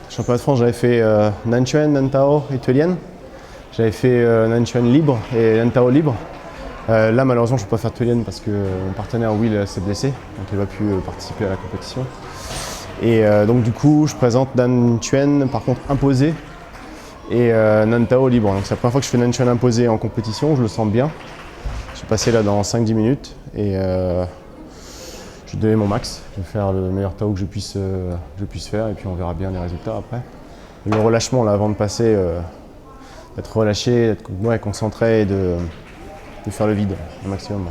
Championnat de France, j'avais fait Nanchuan, Nantao et Tuelian. J'avais fait Nanchuan libre et Nantao libre. Là, malheureusement, je ne peux pas faire Tuelian parce que mon partenaire Will s'est blessé, donc il n'a pas pu participer à la compétition. Et donc du coup, je présente Nanchuan, par contre imposé, et Nantao libre. Donc c'est la première fois que je fais Nanchuan imposé en compétition, je le sens bien. Je suis passé là dans 5-10 minutes et je vais donner mon max. Je vais faire le meilleur Tao que je puisse faire et puis on verra bien les résultats après. Le relâchement là avant de passer, d'être relâché, d'être concentré et de faire le vide au maximum.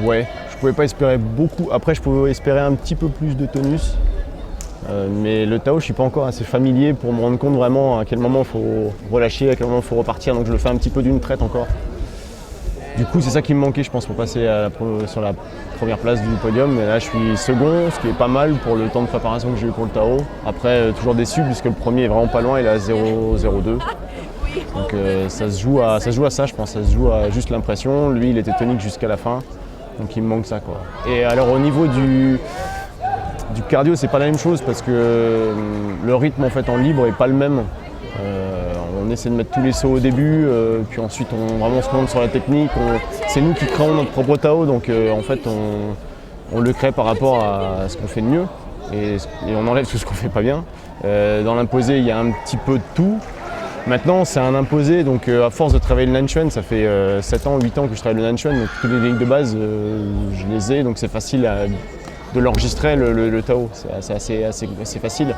Ouais, je pouvais pas espérer beaucoup. Après, je pouvais espérer un petit peu plus de tonus. Mais le Tao, je suis pas encore assez familier pour me rendre compte vraiment à quel moment il faut relâcher, à quel moment il faut repartir. Donc je le fais un petit peu d'une traite encore. Du coup, c'est ça qui me manquait, je pense, pour passer sur la première place du podium. Mais là, je suis second, ce qui est pas mal pour le temps de préparation que j'ai eu pour le Tao. Après, toujours déçu puisque le premier est vraiment pas loin, il est à 0,02. Donc ça se joue à ça, je pense. Ça se joue à juste l'impression. Lui, il était tonique jusqu'à la fin. Donc il me manque ça, quoi. Et alors au niveau du cardio, c'est pas la même chose parce que le rythme en fait en libre est pas le même. On essaie de mettre tous les sauts au début, puis ensuite on se monte sur la technique. C'est nous qui créons notre propre Tao, donc en fait on le crée par rapport à ce qu'on fait de mieux et on enlève tout ce qu'on fait pas bien. Dans l'imposé, il y a un petit peu de tout. Maintenant, c'est un imposé, donc à force de travailler le Nanchuan, ça fait 7 ans, 8 ans que je travaille le Nanchuan, donc toutes les techniques de base, je les ai, donc c'est facile de l'enregistrer, le Tao, c'est assez facile.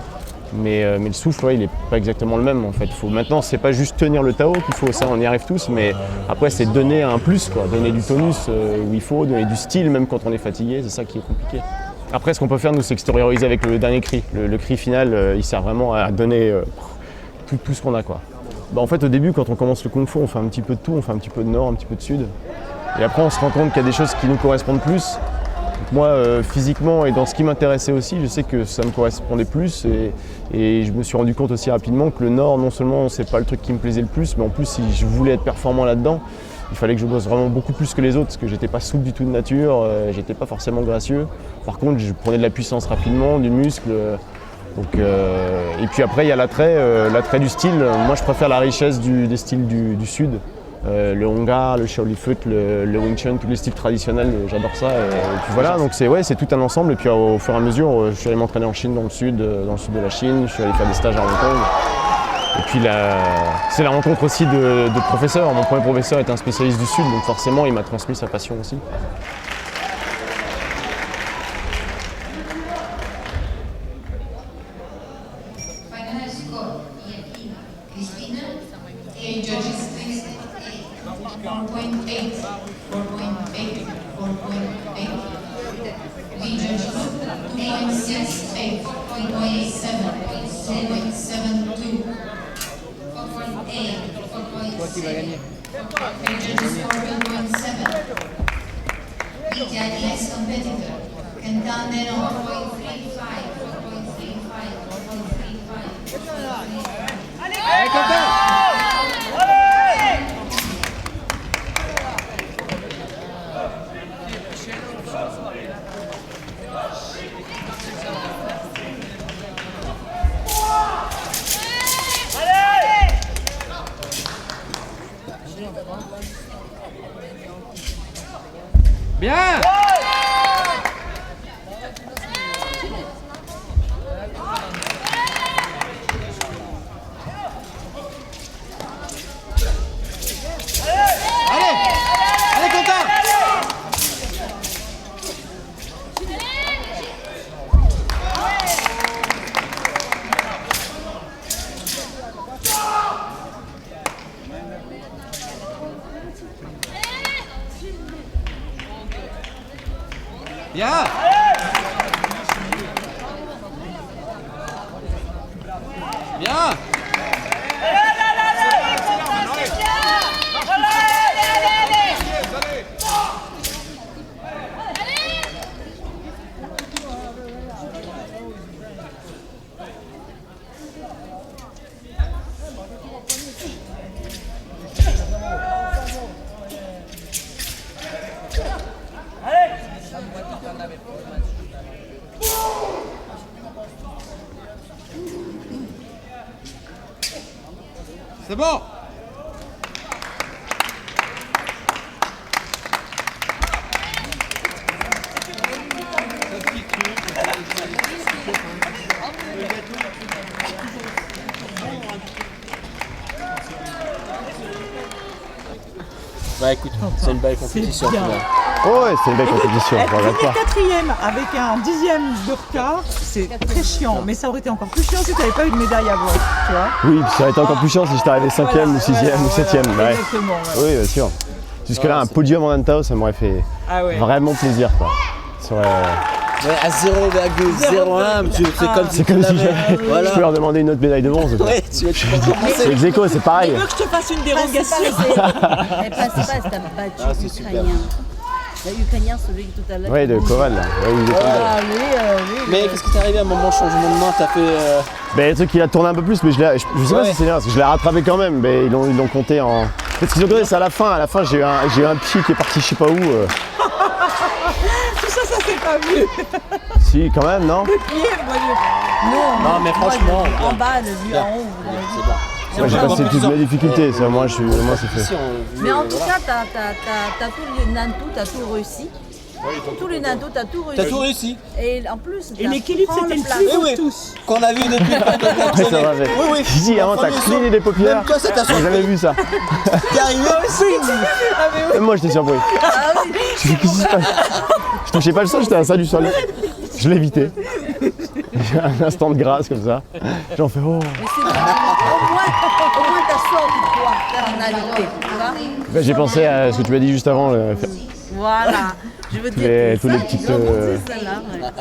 Mais le souffle, ouais, il n'est pas exactement le même en fait. Maintenant, c'est pas juste tenir le Tao qu'il faut, ça on y arrive tous, mais après c'est donner un plus, quoi, donner du tonus où il faut, donner du style même quand on est fatigué, c'est ça qui est compliqué. Après, ce qu'on peut faire, nous, c'est extérioriser avec le dernier cri. Le cri final, il sert vraiment à donner tout ce qu'on a, quoi. Bah, en fait, au début, quand on commence le Kung Fu, on fait un petit peu de tout, on fait un petit peu de nord, un petit peu de sud. Et après, on se rend compte qu'il y a des choses qui nous correspondent plus. Donc moi, physiquement et dans ce qui m'intéressait aussi, je sais que ça me correspondait plus. Et je me suis rendu compte aussi rapidement que le nord, non seulement c'est pas le truc qui me plaisait le plus, mais en plus, si je voulais être performant là-dedans, il fallait que je bosse vraiment beaucoup plus que les autres, parce que j'étais pas souple du tout de nature, j'étais pas forcément gracieux. Par contre, je prenais de la puissance rapidement, du muscle. Et puis après, il y a l'attrait du style. Moi, je préfère la richesse des styles du sud. Le Honggar, le Shaolin Foot, le Wing Chun, tous les styles traditionnels, j'adore ça. Et puis voilà, donc c'est tout un ensemble. Et puis au fur et à mesure, je suis allé m'entraîner en Chine, dans le sud de la Chine. Je suis allé faire des stages à Hong Kong. Et puis c'est la rencontre aussi de professeurs. Mon premier professeur était un spécialiste du sud, donc forcément, il m'a transmis sa passion aussi. qui va gagner. Next competitor, Kentane 4.35, 4.35. Allez, Quentin! Bien! Allez, Quentin! Bien! Bien! C'est bon! Bah écoute, c'est une belle compétition. bien. Oh ouais, c'est une belle compétition. Être je regrette fini pas. quatrième avec un dixième de retard, c'est très chiant. Mais ça aurait été encore plus chiant si tu n'avais pas eu de médaille à voir, tu vois. Oui, puis ça aurait été encore plus chiant si j'étais arrivé 5ème ou 6ème ou 7ème. Ouais. Exactement. ouais. Oui, bien sûr. Jusque-là, un podium en Antao, ça m'aurait fait Ah ouais. vraiment plaisir, quoi. Ça aurait- Ouais, à 0,01, c'est comme si C'est comme tu si l'avais. Voilà. je peux leur demander une autre médaille de bronze. quoi. Ouais, tu peux commencer. C'est ex aequo, c'est pareil. Tu veux que je te fasse une dérogation? Elle passe pas, t'as battu Ah, c'est super. l'Ukrainien. L'Ukrainien, celui tout à l'heure. Ouais, de Koval, là. Ouais, il est tombé. Ah, lui, Mais qu'est-ce qui t'est arrivé à un moment de changement de main? T'as fait. Ben, le truc, il a tourné un peu plus, mais je sais pas Ouais. si c'est bien, parce que je l'ai rattrapé quand même, mais ils l'ont compté en. Peut-être qu'ils ont compté, c'est à la fin. À la fin, j'ai eu un pied qui est parti je sais pas où. Tout ça, ça s'est pas vu. Si, quand même, non? Pied, moi, Non, mais franchement. en bien. bas, le lui en haut. C'est bon. Moi, j'ai passé toutes mes difficultés, ça, moi, c'est fait. Ici, on- Mais en tout voilà. cas, t'as tous les Nantou, t'as tout réussi. Tous les Nantou, t'as tout réussi. T'as tout réussi. Et en plus, Et l'équilibre, c'était le plus Eh oui. de tous. Qu'on a vu depuis le Ouais, ça va, fait. Oui, oui. Si, avant, t'as cligné les paupières. Même toi, ça t'a J'ai jamais vu ça. T'es arrivé. Même moi, j'étais surpris. Ah oui. Je me suis dit, qu'est-ce qui se passe? Je touchais pas le sol, j'étais à ça du sol. Je l'ai évité. J'ai un instant de grâce comme ça. J'en fais oh. Mais c'est bon. Au moins t'as sorti de toi, t'as réalité, tu vois. Ben, j'ai pensé à ce que tu m'as dit juste avant, Voilà. Je veux tous dire les, que tous ça, les petites ils ont monté celle-là,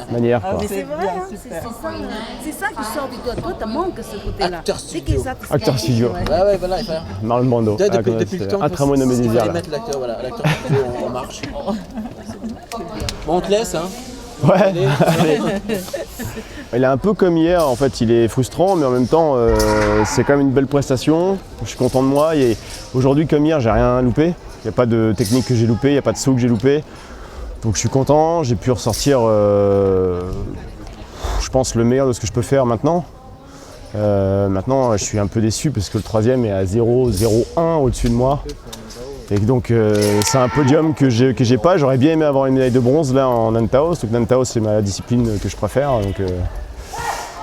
ouais. manières. Quoi. Mais c'est vrai, bien, hein, super. c'est ça qui sort de toi. Toi, t'as manque ce côté-là. Acteur C'est studio. que ça te Acteur studio. ouais. Ouais, ouais, voilà, il fallait. Marlon Brando. Depuis, Ah, depuis, comment depuis le c'est temps. un tramway nommé qu'il Désir fallait là. mettre l'acteur, voilà, l'acteur studio en marche. Bon, on te laisse, hein. Ouais. Allez. Il est un peu comme hier, en fait, il est frustrant, mais en même temps, c'est quand même une belle prestation. Je suis content de moi. Et aujourd'hui, comme hier, j'ai rien loupé. Il n'y a pas de technique que j'ai loupé, il n'y a pas de saut que j'ai loupé. Donc je suis content, j'ai pu ressortir, je pense, le meilleur de ce que je peux faire maintenant. Maintenant, je suis un peu déçu parce que le troisième est à 0,01 au-dessus de moi. Et donc c'est un podium que j'ai pas. J'aurais bien aimé avoir une médaille de bronze là en Nantaos. Donc Nantaos, c'est ma discipline que je préfère. Donc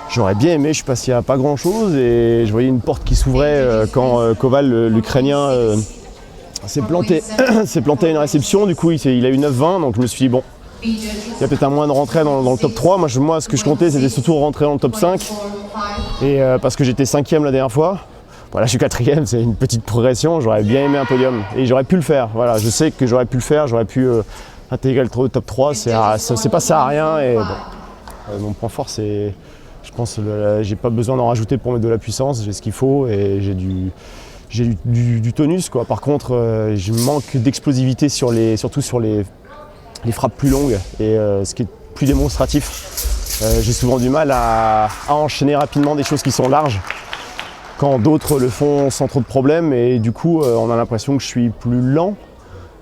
j'aurais bien aimé, je suis passé à pas grand chose et je voyais une porte qui s'ouvrait quand Koval, l'Ukrainien, s'est planté à une réception. Du coup, il a eu 9,20. Donc je me suis dit, bon, il y a peut-être un moyen de rentrer dans le top 3. Moi, ce que je comptais, c'était surtout rentrer dans le top 5. Et parce que j'étais 5e la dernière fois. Voilà, je suis 4e, c'est une petite progression. J'aurais bien aimé un podium. Et j'aurais pu le faire. Voilà, je sais que j'aurais pu le faire. J'aurais pu intégrer le top 3. C'est pas ça à rien. Et bon, mon point fort, c'est, je pense, j'ai pas besoin d'en rajouter pour mettre de la puissance. J'ai ce qu'il faut et j'ai j'ai du tonus, quoi. Par contre, je manque d'explosivité surtout sur les frappes plus longues et ce qui est plus démonstratif. J'ai souvent du mal à enchaîner rapidement des choses qui sont larges quand d'autres le font sans trop de problèmes et du coup on a l'impression que je suis plus lent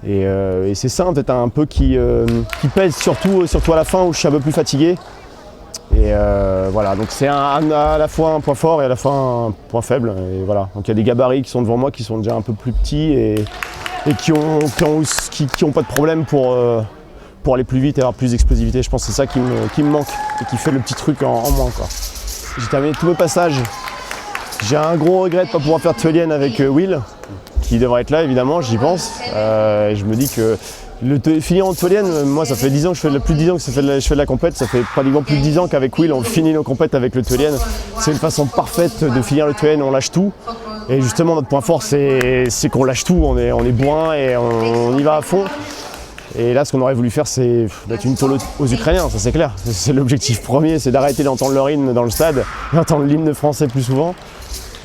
et c'est ça peut-être un peu qui pèse surtout à la fin où je suis un peu plus fatigué. Et voilà, donc c'est à la fois un point fort et à la fois un point faible. Et voilà, donc il y a des gabarits qui sont devant moi qui sont déjà un peu plus petits et qui ont pas de problème pour aller plus vite et avoir plus d'explosivité. Je pense que c'est ça qui me manque et qui fait le petit truc en moins, quoi. J'ai terminé tous mes passages. J'ai un gros regret de ne pas pouvoir faire Thuelian avec Will, qui devrait être là évidemment, j'y pense. Je me dis que finir en Thuelian, moi ça fait 10 ans que je fais plus de 10 ans que je fais de la compète, ça fait pratiquement plus de 10 ans qu'avec Will on finit nos compètes avec le Thuelian. C'est une façon parfaite de finir le Thuelian, on lâche tout. Et justement notre point fort c'est qu'on lâche tout, on est bourrin et on y va à fond. Et là ce qu'on aurait voulu faire c'est mettre une tôle aux Ukrainiens, ça c'est clair. C'est l'objectif premier, c'est d'arrêter d'entendre leur hymne dans le stade, d'entendre l'hymne français plus souvent.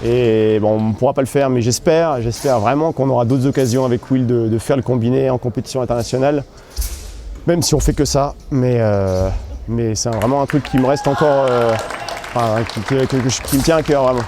Et bon, on ne pourra pas le faire, mais j'espère vraiment qu'on aura d'autres occasions avec Will de faire le combiné en compétition internationale, même si on fait que ça. Mais c'est vraiment un truc qui me reste encore, qui me tient à cœur vraiment.